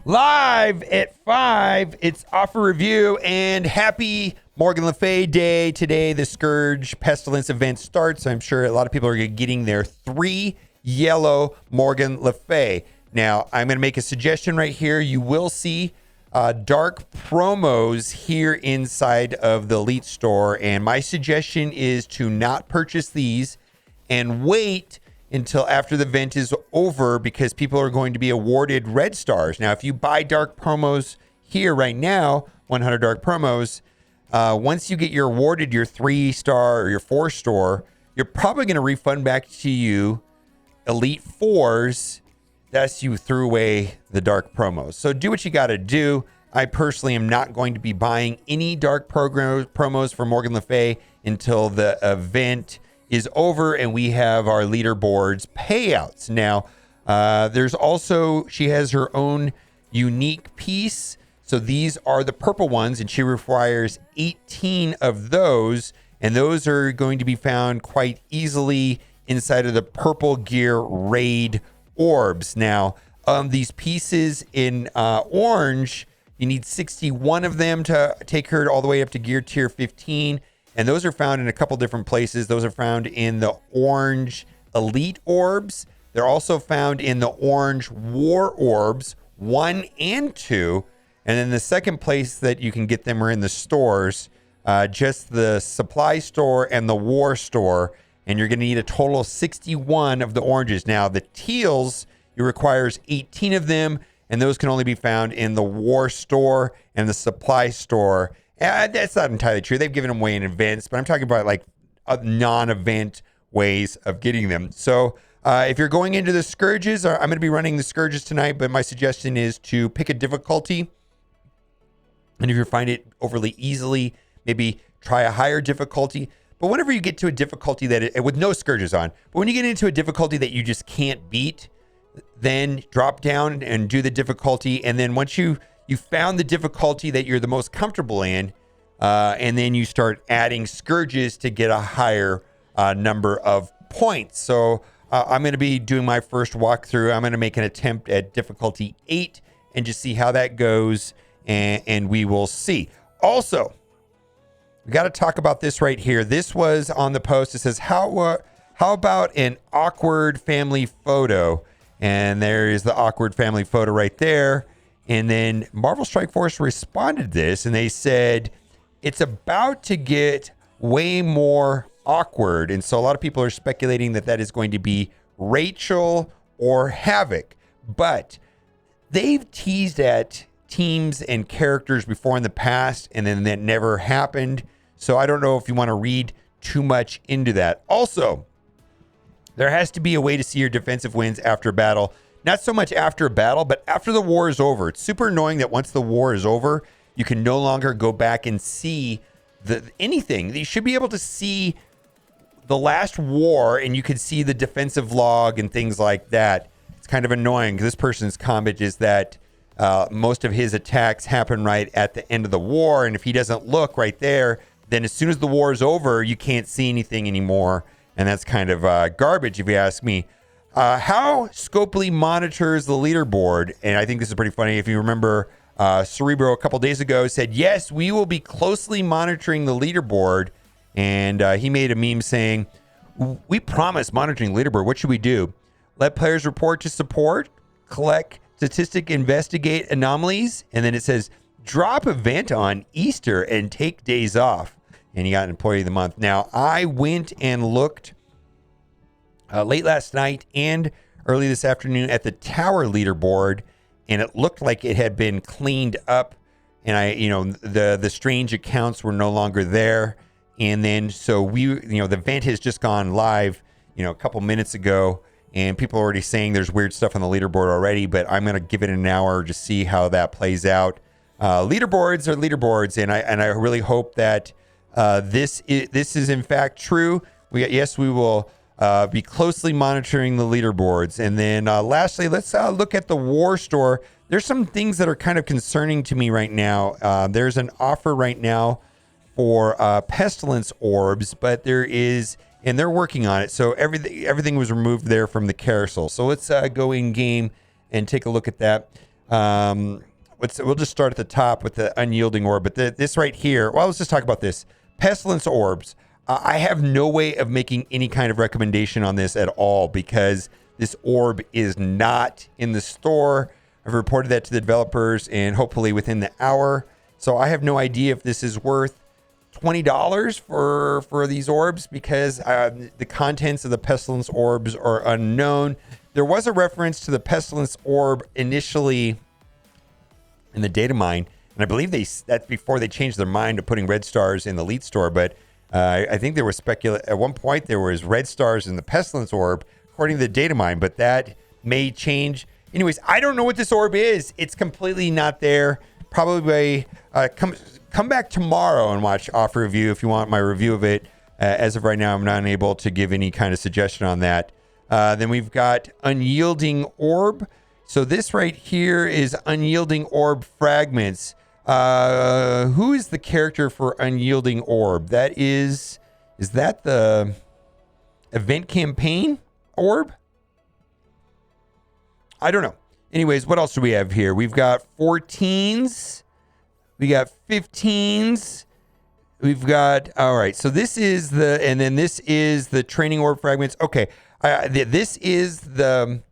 Live at 5, it's offer review, and happy Morgan Le Fay Day. Today, the Scourge Pestilence event starts. I'm sure a lot of people are getting their 3 yellow Morgan Le Fay. Now, I'm going to make a suggestion right here. You will see dark promos here inside of the Elite store, and my suggestion is to not purchase these and wait until after the event is over, because people are going to be awarded red stars. Now, if you buy dark promos here right now, 100 dark promos, once you get awarded your 3-star or your 4-star, you're probably going to refund back to you Elite 4s. Thus, you threw away the dark promos. So do what you got to do. I personally am not going to be buying any dark promos for Morgan Le Fay until the event is over and we have our leaderboards payouts. Now, there's also, she has her own unique piece. So these are the purple ones, and she requires 18 of those, and those are going to be found quite easily inside of the purple gear raid orbs. Now, these pieces in orange, you need 61 of them to take her all the way up to gear tier 15. And those are found in a couple different places. Those are found in the orange elite orbs. They're also found in the orange war orbs 1 and 2. And then the second place that you can get them are in the stores, just the supply store and the war store. And you're going to need a total of 61 of the oranges. Now, the teals, it requires 18 of them, and those can only be found in the war store and the supply store. That's not entirely true. They've given them away in events, but I'm talking about like non-event ways of getting them. So if you're going into the Scourges, I'm going to be running the Scourges tonight, but my suggestion is to pick a difficulty. And if you find it overly easily, maybe try a higher difficulty. But whenever you get to a difficulty with no Scourges on, but when you get into a difficulty that you just can't beat, then drop down and do the difficulty. And then once you found the difficulty that you're the most comfortable in, and then you start adding Scourges to get a higher number of points. So I'm going to be doing my first walkthrough. I'm going to make an attempt at difficulty 8 and just see how that goes, and we will see. Also, we got to talk about this right here. This was on the post. It says, how about an awkward family photo? And there is the awkward family photo right there. And then Marvel Strike Force responded to this, and they said, it's about to get way more awkward. And so a lot of people are speculating that that is going to be Rachel or Havoc. But they've teased at teams and characters before in the past, and then that never happened. So I don't know if you want to read too much into that. Also, there has to be a way to see your defensive wins after battle. Not so much after a battle, but after the war is over. It's super annoying that once the war is over, you can no longer go back and see anything. You should be able to see the last war, and you can see the defensive log and things like that. It's kind of annoying because this person's comment is that most of his attacks happen right at the end of the war, and if he doesn't look right there, then as soon as the war is over, you can't see anything anymore, and that's kind of garbage if you ask me. How Scopely monitors the leaderboard, and I think this is pretty funny. If you remember, Cerebro a couple days ago said, yes, we will be closely monitoring the leaderboard, and he made a meme saying, we promise monitoring leaderboard. What should we do? Let players report to support, collect statistic, investigate anomalies, and then it says, drop event on Easter and take days off. And he got an Employee of the Month. Now, I went and looked late last night and early this afternoon at the tower leaderboard, and it looked like it had been cleaned up, and the strange accounts were no longer there. And then so the event has just gone live a couple minutes ago, and people are already saying there's weird stuff on the leaderboard already, but I'm going to give it an hour to see how that plays out. Leaderboards are leaderboards, and I really hope that this is in fact true. We will be closely monitoring the leaderboards. And then lastly, let's look at the war store. There's some things that are kind of concerning to me right now. There's an offer right now for Pestilence Orbs, but there is, and they're working on it. So everything was removed there from the carousel. So let's go in game and take a look at that. We'll just start at the top with the Unyielding Orb. But this right here, well, let's just talk about this. Pestilence Orbs. I have no way of making any kind of recommendation on this at all because this orb is not in the store. I've reported that to the developers and hopefully within the hour. So I have no idea if this is worth $20 for these orbs because the contents of the Pestilence Orbs are unknown. There was a reference to the Pestilence Orb initially in the data mine, and I believe that's before they changed their mind to putting red stars in the Elite store, but I think there was at one point there was red stars in the Pestilence Orb according to the data mine, but that may change. Anyways, I don't know what this orb is. It's completely not there. Probably come back tomorrow and watch offer review if you want my review of it. As of right now, I'm not able to give any kind of suggestion on that. Then we've got Unyielding Orb. So this right here is Unyielding Orb Fragments. Who is the character for Unyielding Orb? Is that the event campaign orb? I don't know. Anyways, what else do we have here? We've got 14s. We got 15s. We've got, all right. So this is this is the training orb fragments. Okay. This is the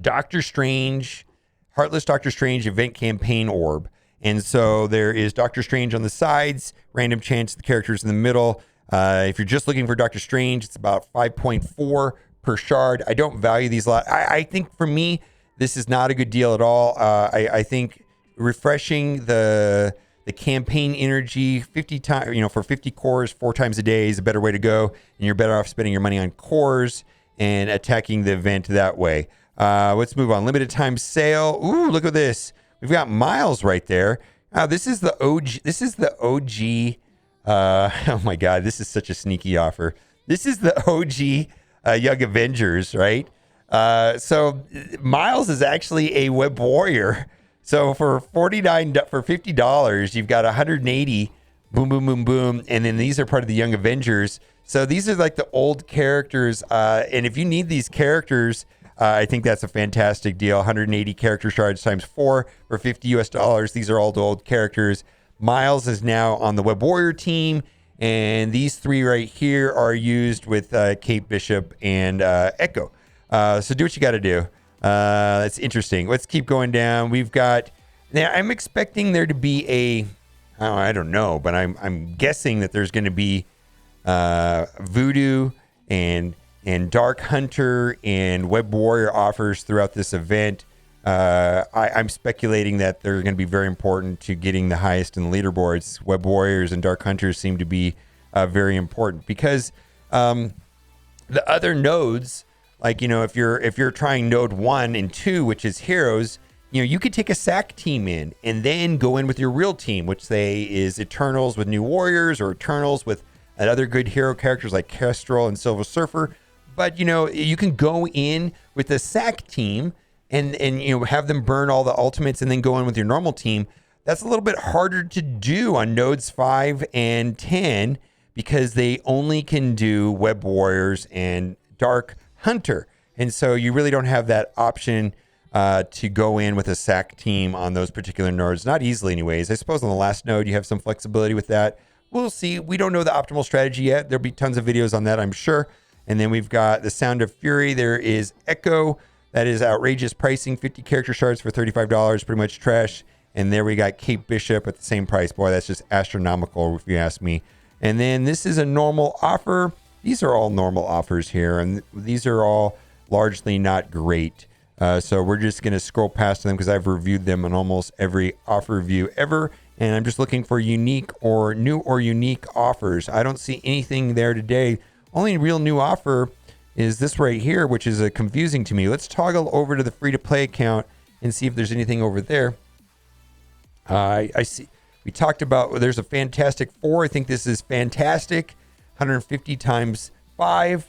Doctor Strange, Heartless Doctor Strange event campaign orb. And so there is Doctor Strange on the sides, random chance the characters in the middle. If you're just looking for Doctor Strange, it's about 5.4 per shard. I don't value these a lot. I think for me, this is not a good deal at all. I think refreshing the campaign energy 50 times, for 50 cores 4 times a day is a better way to go. And you're better off spending your money on cores and attacking the event that way. Let's move on. Limited time sale. Ooh, look at this. We've got Miles right there. This is the OG. This is the OG. Oh my God, this is such a sneaky offer. This is the OG Young Avengers, right? So Miles is actually a web warrior. So for $50, you've got 180. Boom, boom, boom, boom, and then these are part of the Young Avengers. So these are like the old characters, and if you need these characters. I think that's a fantastic deal. 180 character shards times 4 for $50 US. These are all the old characters. Miles is now on the Web Warrior team, and these 3 right here are used with Kate Bishop and Echo. So do what you got to do. That's interesting. Let's keep going down. We've got now. I'm expecting there to be I don't know, but I'm guessing that there's going to be Voodoo and Dark Hunter and Web Warrior offers throughout this event. I'm speculating that they're going to be very important to getting the highest in the leaderboards. Web Warriors and Dark Hunters seem to be very important because the other nodes, like if you're trying node 1 and 2, which is heroes, you could take a SAC team in and then go in with your real team, which say is Eternals with New Warriors or Eternals with other good hero characters like Kestrel and Silver Surfer. But, you can go in with a SAC team and have them burn all the ultimates and then go in with your normal team. That's a little bit harder to do on nodes 5 and 10 because they only can do Web Warriors and Dark Hunter. And so you really don't have that option to go in with a SAC team on those particular nodes. Not easily anyways. I suppose on the last node you have some flexibility with that. We'll see. We don't know the optimal strategy yet. There'll be tons of videos on that, I'm sure. And then we've got the Sound of Fury. There is Echo. That is outrageous pricing. 50 character shards for $35. Pretty much trash. And there we got Kate Bishop at the same price. Boy, that's just astronomical if you ask me. And then this is a normal offer. These are all normal offers here. And these are all largely not great. So we're just going to scroll past them because I've reviewed them on almost every offer review ever. And I'm just looking for unique or new or unique offers. I don't see anything there today. Only real new offer is this right here, which is confusing to me. Let's toggle over to the free-to-play account and see if there's anything over there. I see. We talked about, there's a Fantastic Four. I think this is fantastic. 150 times 5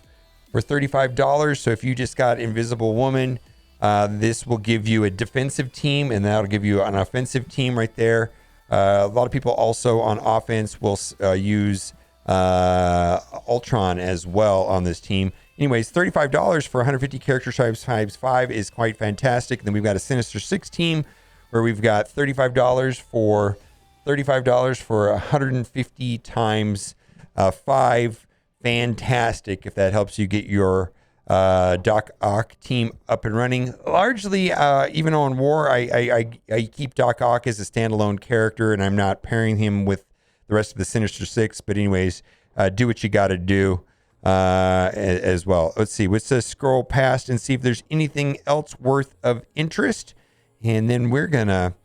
for $35. So if you just got Invisible Woman, this will give you a defensive team, and that'll give you an offensive team right there. A lot of people also on offense will use Ultron as well on this team. Anyways, $35 for 150 character types times 5 is quite fantastic. And then we've got a Sinister 6 team where we've got $35 for 150 times 5. Fantastic if that helps you get your Doc Ock team up and running. Largely, even on War, I keep Doc Ock as a standalone character, and I'm not pairing him with the rest of the Sinister Six. But anyways, do what you got to do as well. Let's see. Let's scroll past and see if there's anything else worth of interest, and then we're gonna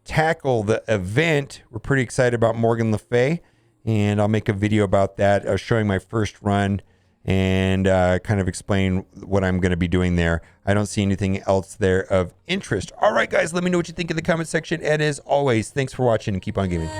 tackle the event. We're pretty excited about Morgan Le Fay, and I'll make a video about that, showing my first run and kind of explain what I'm going to be doing there. I don't see anything else there of interest. All right, guys, let me know what you think in the comment section. And as always, thanks for watching and keep on gaming.